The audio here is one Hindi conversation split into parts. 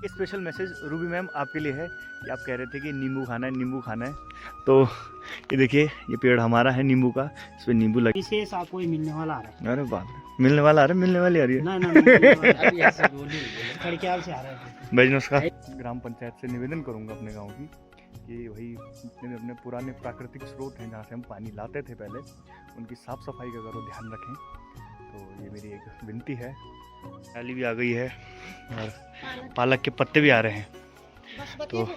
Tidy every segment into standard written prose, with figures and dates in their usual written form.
स्पेशल मैसेज रूबी मैम आपके लिए है कि आप कह रहे थे कि नींबू खाना है, नींबू खाना है। तो ये देखिए, ये पेड़ हमारा है नींबू का, इस पर नींबू लगे। इसे सा कोई मिलने वाला आ रहा है। अरे बाप रे, मिलने वाला आ रहा है, मिलने वाली आ रही है। ना ना मिलने वाला अभी ऐसे बोली खड़क्याल से आ रहा है। भाई नमस्कार। ग्राम पंचायत से निवेदन करूंगा अपने गांव की कि वही जितने भी अपने पुराने प्राकृतिक स्रोत हैं जहाँ से हम पानी लाते थे पहले, उनकी साफ़ सफाई का ज़रूर ध्यान रखें। तो ये मेरी एक विनती है। डाली भी आ गई है और पालक के पत्ते भी आ रहे हैं, तो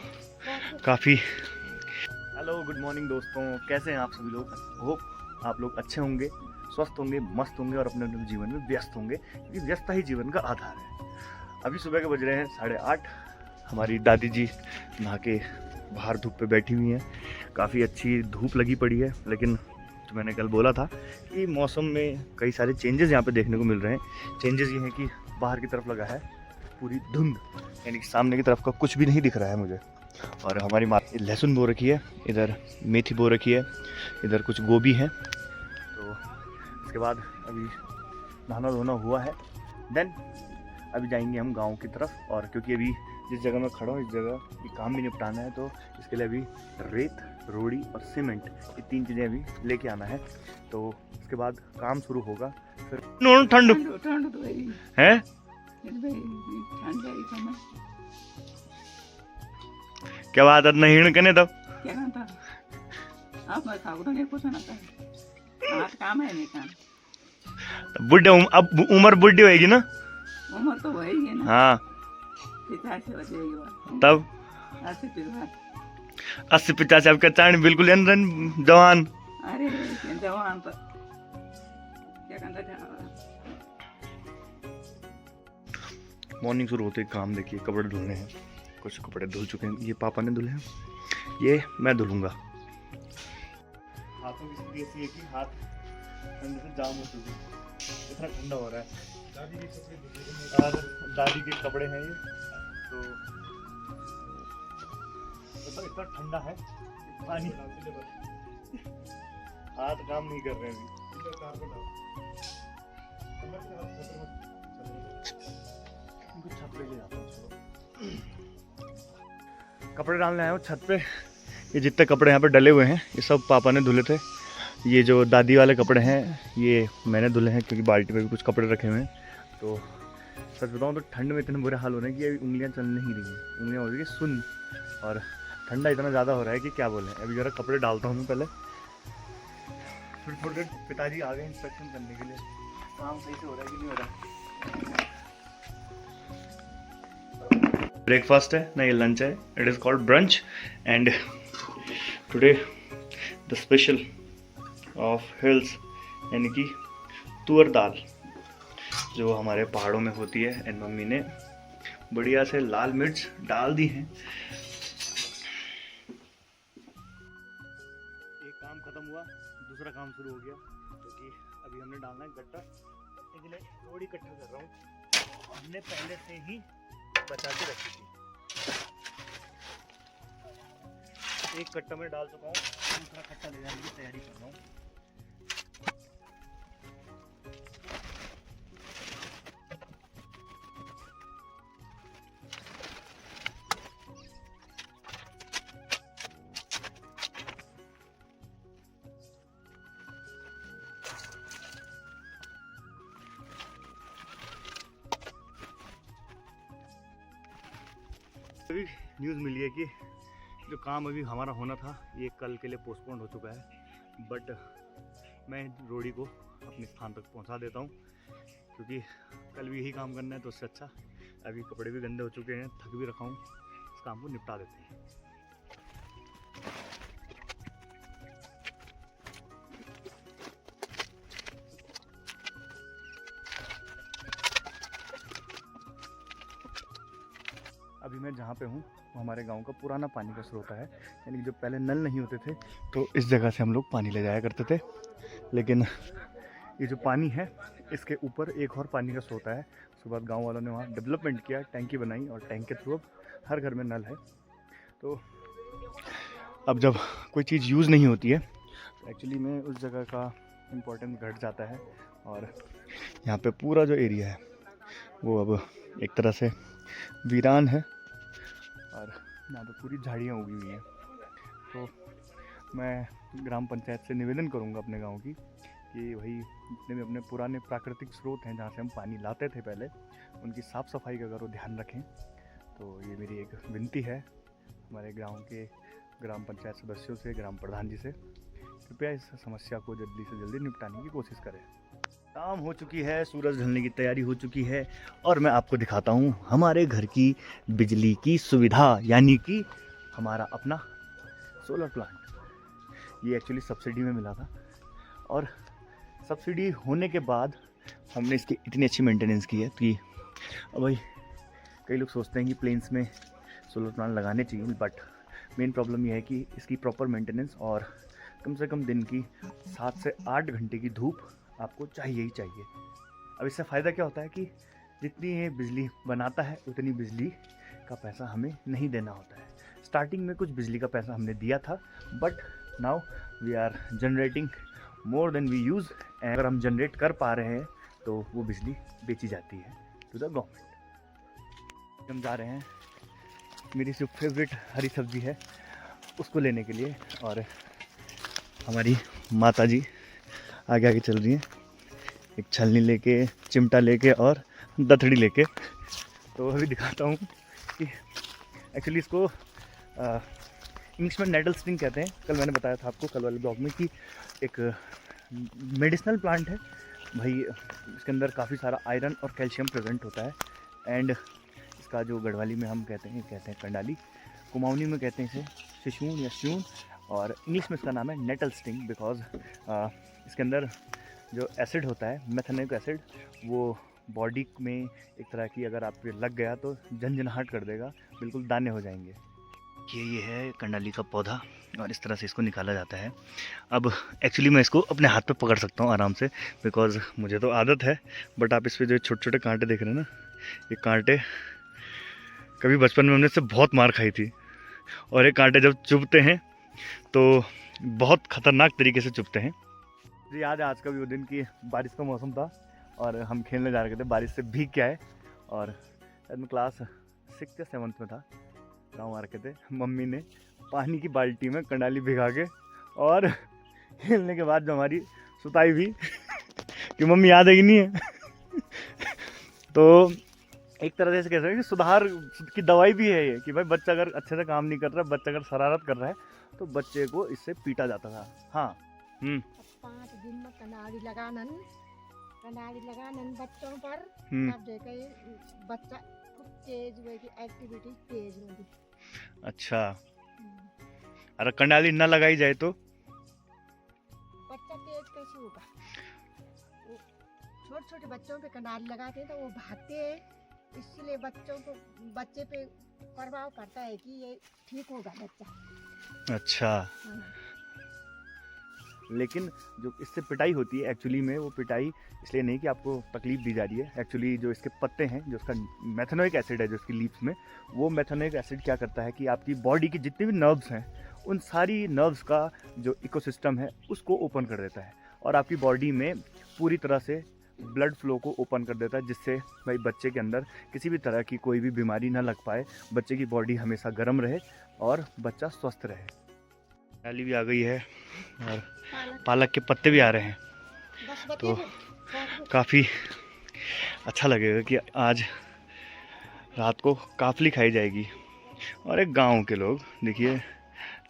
काफ़ी। हेलो, गुड मॉर्निंग दोस्तों, कैसे हैं आप सभी लोग? होप आप लोग अच्छे होंगे, स्वस्थ होंगे, मस्त होंगे और अपने अपने जीवन में व्यस्त होंगे, क्योंकि व्यस्तता ही जीवन का आधार है। अभी सुबह के बज रहे हैं 8:30। हमारी दादी जी नहा के बाहर धूप पे बैठी हुई हैं। काफ़ी अच्छी धूप लगी पड़ी है, लेकिन जो मैंने कल बोला था कि मौसम में कई सारे चेंजेस यहाँ पे देखने को मिल रहे हैं। चेंजेस ये हैं कि बाहर की तरफ लगा है पूरी धुंध, यानी कि सामने की तरफ का कुछ भी नहीं दिख रहा है मुझे। और हमारी माँ लहसुन बो रखी है, इधर मेथी बो रखी है, इधर कुछ गोभी है। तो इसके बाद अभी नहाना धोना हुआ है, देन अभी जाएंगे हम गांव की तरफ। और क्योंकि अभी जिस जगह मैं खड़ा हूँ इस जगह ये काम भी निपटाना है, तो इसके लिए अभी रेत, रोड़ी और सीमेंट, ये 3 चीज़ें अभी लेके आना है। तो इसके बाद काम शुरू होगा। फिर ठंड है, क्या बात है? नहीं हिण कने तब बुढ़े अब उम्र बुढ़ी होएगी ना? उम्र तो वही है ना। हाँ, तब 80-85 आपका चाण बिल्कुल जवान। अरे जवान पर क्या कहता मॉर्निंग शुरू होते ही काम देखिए, कपड़े धुलने हैं। कुछ कपड़े धुल चुके हैं, ये पापा ने धुले हैं, ये मैं धुलूंगा। हाथों की स्थिति ऐसी है कि हाथ ठंड से जाम हो चुके हैं, इतना ठंडा हो रहा है। दादी के कपड़े और दादी के कपड़े हैं ये, तो इतना ठंडा है पानी, हाथ काम नहीं कर रहे हैं अभी। कपड़े डालने आए हो छत पे। ये जितने कपड़े यहाँ पे डले हुए हैं ये सब पापा ने धुले थे। ये जो दादी वाले कपड़े हैं ये मैंने धुले हैं, क्योंकि बाल्टी में भी कुछ कपड़े रखे हुए हैं। तो सच बताऊँ तो ठंड में इतने बुरे हाल हो रहे हैं कि अभी उंगलियाँ चल नहीं रही हैं, उंगलियाँ हो रही है सुन्न, और ठंडा इतना ज़्यादा हो रहा है कि क्या बोलें। अभी ज़रा कपड़े डालता हूँ मैं पहले, फिर थोड़ी देर पिताजी आ गए इंस्पेक्शन करने के लिए, काम सही से हो रहा है कि नहीं हो रहा। ब्रेकफास्ट है ना, ये लंच है। It is called brunch and today the special of hills, यानी कि तुअर दाल जो हमारे पहाड़ों में होती है। एंड मम्मी ने बढ़िया से लाल मिर्च डाल दी हैं। एक काम खत्म हुआ, दूसरा काम शुरू हो गया, क्योंकि अभी हमने डालना है गट्टा। इसलिए थोड़ी इकट्ठा कर रहा हूँ, हमने पहले से ही बचा के रखी थी। एक कट्टा में डाल चुका हूँ, दूसरा कट्टा ले जाने की तैयारी कर रहा हूँ। अभी न्यूज़ मिली है कि जो काम अभी हमारा होना था ये कल के लिए पोस्टपोन हो चुका है। बट मैं रोड़ी को अपने स्थान तक पहुंचा देता हूं, क्योंकि कल भी यही काम करना है। तो उससे अच्छा अभी कपड़े भी गंदे हो चुके हैं, थक भी रखा हूं, इस काम को निपटा देते हैं। अभी मैं जहाँ पे हूँ वो हमारे गांव का पुराना पानी का स्रोत है, यानी कि जो पहले नल नहीं होते थे तो इस जगह से हम लोग पानी ले जाया करते थे। लेकिन ये जो पानी है इसके ऊपर एक और पानी का स्रोत है। उसके बाद गांव वालों ने वहाँ डेवलपमेंट किया, टैंकी बनाई, और टैंक के थ्रू अब हर घर में नल है। तो अब जब कोई चीज़ यूज़ नहीं होती है तो एक्चुअली में उस जगह का इम्पोर्टेंस घट जाता है। और यहाँ पे पूरा जो एरिया है वो अब एक तरह से वीरान है, यहाँ पे पूरी झाड़ियाँ उगी हुई हैं। तो मैं ग्राम पंचायत से निवेदन करूँगा अपने गांव की कि वही जितने भी अपने पुराने प्राकृतिक स्रोत हैं जहाँ से हम पानी लाते थे पहले, उनकी साफ़ सफाई का अगर वो ध्यान रखें। तो ये मेरी एक विनती है हमारे गांव के ग्राम पंचायत सदस्यों से, ग्राम प्रधान जी से, कृपया इस समस्या को जल्दी से जल्दी निपटाने की कोशिश करें। शाम हो चुकी है, सूरज ढलने की तैयारी हो चुकी है और मैं आपको दिखाता हूँ हमारे घर की बिजली की सुविधा, यानी कि हमारा अपना सोलर प्लांट। ये एक्चुअली सब्सिडी में मिला था और सब्सिडी होने के बाद हमने इसकी इतनी अच्छी मेंटेनेंस की है कि अब भाई कई लोग सोचते हैं कि प्लेन्स में सोलर प्लांट लगाने चाहिए, बट मेन प्रॉब्लम ये है कि इसकी प्रॉपर मेंटेनेंस और कम से कम दिन की 7 से 8 घंटे की धूप आपको चाहिए ही चाहिए। अब इससे फ़ायदा क्या होता है कि जितनी ये बिजली बनाता है उतनी बिजली का पैसा हमें नहीं देना होता है। स्टार्टिंग में कुछ बिजली का पैसा हमने दिया था, but now we are generating more than we use. अगर हम जनरेट कर पा रहे हैं तो वो बिजली बेची जाती है टू द गवर्नमेंट। हम जा रहे हैं, मेरी जो फेवरेट हरी सब्जी है उसको लेने के लिए, और हमारी माता जी आगे आगे चल रही हैं, एक छलनी लेके, चिमटा लेके और दथड़ी लेके। तो अभी दिखाता हूँ कि एक्चुअली इसको इंग्लिश में नेडल स्टिंग कहते हैं। कल मैंने बताया था आपको, कल वाले ब्लॉग में, कि एक मेडिसिनल प्लांट है भाई। इसके अंदर काफ़ी सारा आयरन और कैल्शियम प्रेजेंट होता है। एंड इसका जो गढ़वाली में हम कहते हैं कंडाली, कुमाऊनी में कहते हैं इसे शिशून या श्यून, और इंग्लिश में इसका नाम है नेटल स्टिंग, बिकॉज इसके अंदर जो एसिड होता है, मेथेनोइक एसिड, वो बॉडी में एक तरह की अगर आप लग गया तो झंझनाहट कर देगा, बिल्कुल दाने हो जाएंगे। ये है कंडाली का पौधा और इस तरह से इसको निकाला जाता है। अब एक्चुअली मैं इसको अपने हाथ पे पकड़ सकता हूँ आराम से, बिकॉज मुझे तो आदत है, बट आप इस पे जो छोटे छोटे कांटे देख रहे हैं ना, ये कांटे कभी बचपन में हमने इससे बहुत मार खाई थी, और ये कांटे जब चुभते हैं तो बहुत ख़तरनाक तरीके से चुभते हैं। मुझे याद है आज का भी वो दिन कि बारिश का मौसम था और हम खेलने जा रहे थे, बारिश से भीग के आए, और शायद मैं क्लास 6 या 7 में था। गाँव आ रखे थे, मम्मी ने पानी की बाल्टी में कंडाली भिगा के और खेलने के बाद जो हमारी सुताई भी कि मम्मी याद है कि नहीं है। तो एक तरह से कह सकते हैं कि सुधार की दवाई भी है ये, कि भाई बच्चा अगर अच्छे से काम नहीं कर रहा है, बच्चा अगर शरारत कर रहा है, तो बच्चे को इससे पीटा जाता था। हाँ 5 दिन में कनाड़ी लगानन बच्चों पर, तब देखे बच्चा खूब तेज हुए की एक्टिविटी तेज होगी। अच्छा, अरे कंडाली न लगाई जाए तो बच्चा तेज कैसे होगा? छोटे छोटे बच्चों पे कनाड़ी लगाते हैं तो वो भागते हैं, इसलिए बच्चे पे प्रभाव पड़ता है कि ये ठीक होगा बच्चा। अच्छा, लेकिन जो इससे पिटाई होती है एक्चुअली में, वो पिटाई इसलिए नहीं कि आपको तकलीफ दी जा रही है। एक्चुअली जो इसके पत्ते हैं, जो इसका मेथेनोइक एसिड है जो इसकी लीव्स में, वो मेथेनोइक एसिड क्या करता है कि आपकी बॉडी की जितने भी नर्व्स हैं, उन सारी नर्व्स का जो इकोसिस्टम है उसको ओपन कर देता है, और आपकी बॉडी में पूरी तरह से ब्लड फ्लो को ओपन कर देता है, जिससे भाई बच्चे के अंदर किसी भी तरह की कोई भी बीमारी ना लग पाए, बच्चे की बॉडी हमेशा गर्म रहे और बच्चा स्वस्थ रहे। डाली भी आ गई है और पालक के पत्ते भी आ रहे हैं, तो काफ़ी अच्छा लगेगा कि आज रात को काफली खाई जाएगी। और एक गांव के लोग देखिए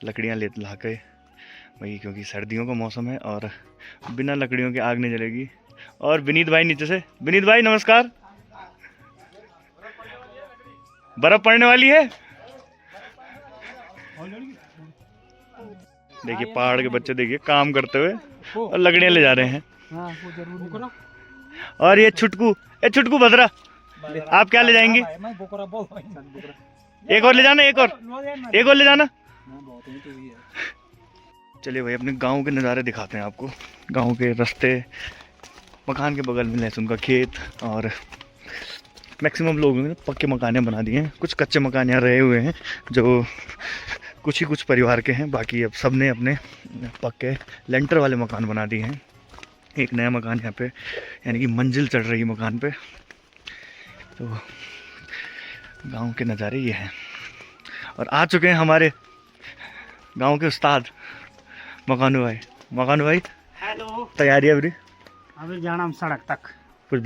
लकड़ियां ले ला के वही, क्योंकि सर्दियों का मौसम है और बिना लकड़ियों के आग नहीं जलेगी। और विनीत भाई नीचे से, विनीत भाई नमस्कार। बर्फ पड़ने वाली है, देखिए पहाड़ के बच्चे देखिए काम करते हुए और लकड़ियां ले जा रहे हैं। और ये छुटकू भद्रा, आप क्या ले जाएंगे? एक और ले जाना, एक और ले जाना। चलिए भाई अपने गांव के नज़ारे दिखाते हैं आपको। गांव के रास्ते, मकान के बगल में लहसुन का खेत, और मैक्सिमम लोगों ने पक्के मकाने बना दिए हैं। कुछ कच्चे मकान यहाँ रहे हुए हैं जो कुछ परिवार के हैं, बाकी अब सब ने अपने पक्के लेंटर वाले मकान बना दिए हैं। एक नया मकान यहाँ पे, यानी कि मंजिल चढ़ रही है मकान पे। तो गांव के नज़ारे ये हैं। और आ चुके हैं हमारे गांव के उस्ताद मकानू भाई। मकानू भाई हेलो। तैयारी अभी अभी जाना हम सड़क तक। कुछ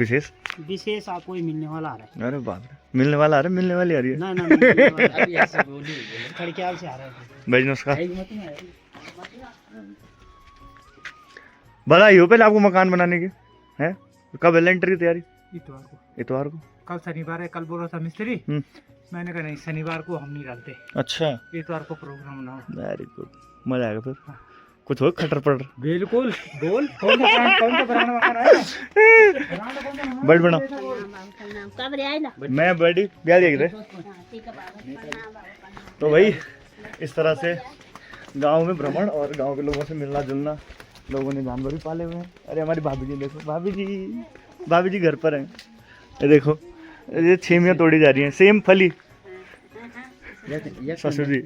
विशेष आपको ही मिलने वाला आ रहा है। अरे बाप रे, मिलने वाला आ रहा है, मिलने वाली आ रही है। ना ना मिलने वाला अभी ऐसे बोली खड़क्याल से आ रहा है भाई नमस्कार। बधाई हो पहले आपको मकान बनाने की है। कब है लेंटर की तैयारी? इतवार को। कल शनिवार है, कल बोला था मिस्त्री। मैंने कहा नहीं, शनिवार को हम नहीं डालते। अच्छा, इतवार को प्रोग्राम बनाओ। वेरी गुड, मजा आएगा फिर। कुछ हो खटर पड़। बिल्कुल बोल। कौन सा पुराना मकान है? बड़ बना मैं बड़ी ब्याह देख रहे। तो भाई इस तरह से गांव में भ्रमण और गांव के लोगों से मिलना जुलना। लोगों ने जानवर भी पाले हुए हैं। अरे हमारी भाभी जी देखो, भाभी जी घर पर हैं। ये देखो ये छेमियाँ तोड़ी जा रही हैं, सेम फली ससुर जी।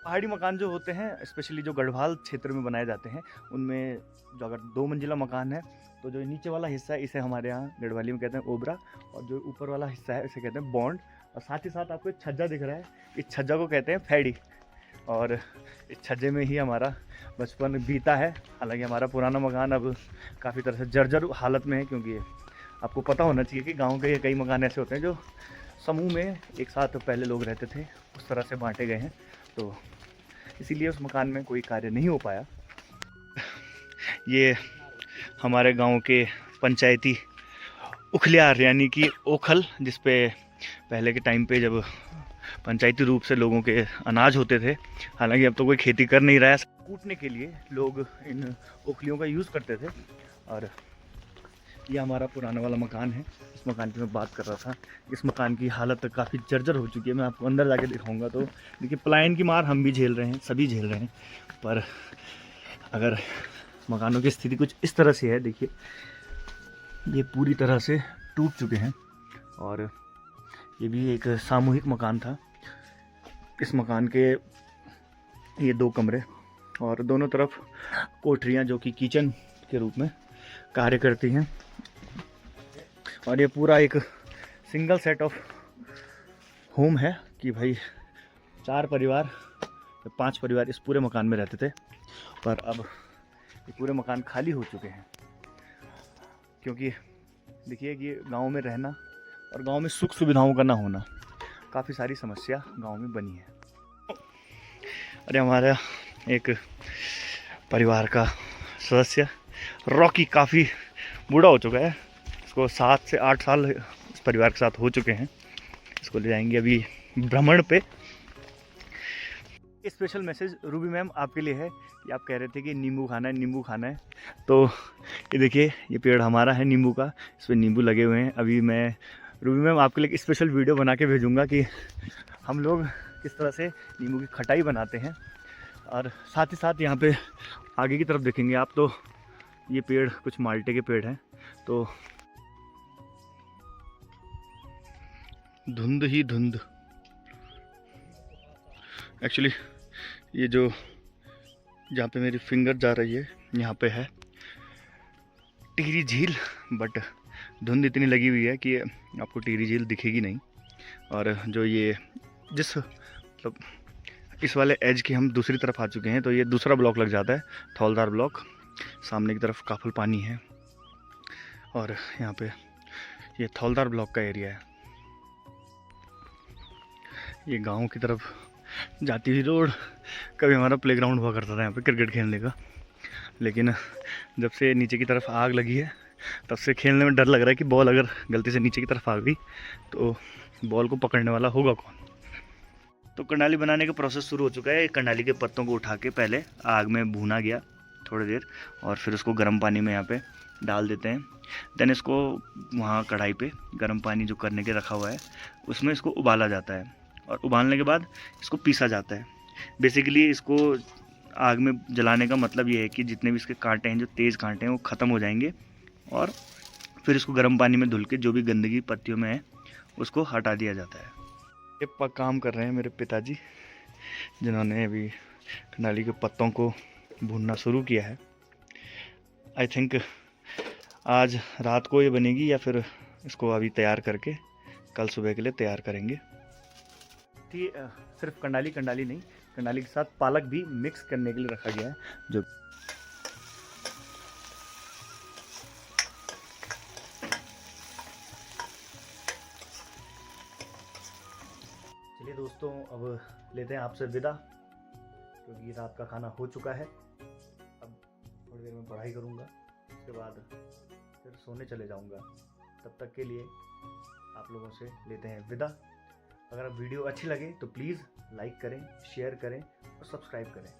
पहाड़ी मकान जो होते हैं स्पेशली जो गढ़वाल क्षेत्र में बनाए जाते हैं, उनमें जो अगर 2 मंजिला मकान है तो जो नीचे वाला हिस्सा है इसे हमारे यहाँ गढ़वाली में कहते हैं ओबरा, और जो ऊपर वाला हिस्सा है इसे कहते हैं बॉन्ड। और साथ ही साथ आपको एक छज्जा दिख रहा है, इस छज्जा को कहते हैं फैड़ी। और इस छज्जे में ही हमारा बचपन बीता है। हालांकि हमारा पुराना मकान अब काफ़ी तरह से जर्जर हालत में है, क्योंकि आपको पता होना चाहिए कि गाँव के कई मकान ऐसे होते हैं जो समूह में एक साथ पहले लोग रहते थे, उस तरह से बांटे गए हैं। तो इसीलिए उस मकान में कोई कार्य नहीं हो पाया। ये हमारे गांव के पंचायती उखलियार यानी कि ओखल, जिस पे पहले के टाइम पे जब पंचायती रूप से लोगों के अनाज होते थे, हालांकि अब तो कोई खेती कर नहीं रहा है, कूटने के लिए लोग इन ओखलियों का यूज़ करते थे। और ये हमारा पुराना वाला मकान है, इस मकान की मैं बात कर रहा था। इस मकान की हालत काफ़ी जर्जर हो चुकी है। मैं आपको अंदर जाके दिखाऊंगा तो देखिए पलायन की मार हम भी झेल रहे हैं, सभी झेल रहे हैं। पर अगर मकानों की स्थिति कुछ इस तरह से है, देखिए ये पूरी तरह से टूट चुके हैं। और ये भी एक सामूहिक मकान था। इस मकान के ये 2 कमरे और दोनों तरफ कोठरियाँ जो कि किचन के रूप में कार्य करती हैं। और ये पूरा एक सिंगल सेट ऑफ होम है कि भाई 4 परिवार या 5 परिवार इस पूरे मकान में रहते थे। पर अब ये पूरे मकान खाली हो चुके हैं, क्योंकि देखिए कि गांव में रहना और गांव में सुख सुविधाओं का ना होना, काफ़ी सारी समस्या गांव में बनी है। अरे हमारा एक परिवार का सदस्य रॉकी काफ़ी बूढ़ा हो चुका है। इसको 7 से 8 साल इस परिवार के साथ हो चुके हैं। इसको ले जाएंगे अभी भ्रमण पे। स्पेशल मैसेज रूबी मैम आपके लिए है कि आप कह रहे थे कि नींबू खाना है, नींबू खाना है। तो ये देखिए ये पेड़ हमारा है नींबू का, इस पर नींबू लगे हुए हैं। अभी मैं रूबी मैम आपके लिए एक स्पेशल वीडियो बना के भेजूँगा कि हम लोग किस तरह से नींबू की खटाई बनाते हैं। और साथ ही साथ यहाँ पे आगे की तरफ देखेंगे आप तो ये पेड़ कुछ माल्टे के पेड़ हैं। तो धुंध ही धुंध। एक्चुअली ये जो जहाँ पे मेरी फिंगर जा रही है यहाँ पे है टिहरी झील, बट धुंध इतनी लगी हुई है कि आपको टिहरी झील दिखेगी नहीं। और जो ये जिस मतलब इस वाले एज की हम दूसरी तरफ आ चुके हैं, तो ये दूसरा ब्लॉक लग जाता है, थौलदार ब्लॉक। सामने की तरफ काफल पानी है और यहाँ पे ये थौलदार ब्लॉक का एरिया है। ये गांव की तरफ जाती हुई रोड। कभी हमारा प्लेग्राउंड हुआ करता था यहाँ पे क्रिकेट खेलने का, लेकिन जब से नीचे की तरफ आग लगी है तब से खेलने में डर लग रहा है कि बॉल अगर गलती से नीचे की तरफ आ गई तो बॉल को पकड़ने वाला होगा कौन। तो कंडाली बनाने का प्रोसेस शुरू हो चुका है। कंडाली के पत्तों को उठा के पहले आग में भूना गया थोड़ी देर, और फिर उसको गर्म पानी में यहाँ पे डाल देते हैं। देन इसको वहाँ कढ़ाई पे गर्म पानी जो करने के रखा हुआ है उसमें इसको उबाला जाता है, और उबालने के बाद इसको पीसा जाता है। बेसिकली इसको आग में जलाने का मतलब ये है कि जितने भी इसके कांटे हैं, जो तेज़ कांटे हैं, वो ख़त्म हो जाएंगे, और फिर इसको गर्म पानी में धुल के जो भी गंदगी पत्तियों में है उसको हटा दिया जाता है। ये काम कर रहे हैं मेरे पिताजी, जिन्होंने अभी कंडाली के पत्तों को भूनना शुरू किया है। आई थिंक आज रात को ये बनेगी, या फिर इसको अभी तैयार करके कल सुबह के लिए तैयार करेंगे। सिर्फ कंडाली नहीं, कंडाली के साथ पालक भी मिक्स करने के लिए रखा गया है। जो चलिए दोस्तों, अब लेते हैं आपसे विदा, क्योंकि रात का खाना हो चुका है। अब थोड़ी देर में पढ़ाई करूँगा, उसके बाद फिर सोने चले जाऊँगा। तब तक के लिए आप लोगों से लेते हैं विदा। अगर वीडियो अच्छी लगे तो प्लीज़ लाइक करें, शेयर करें और सब्सक्राइब करें।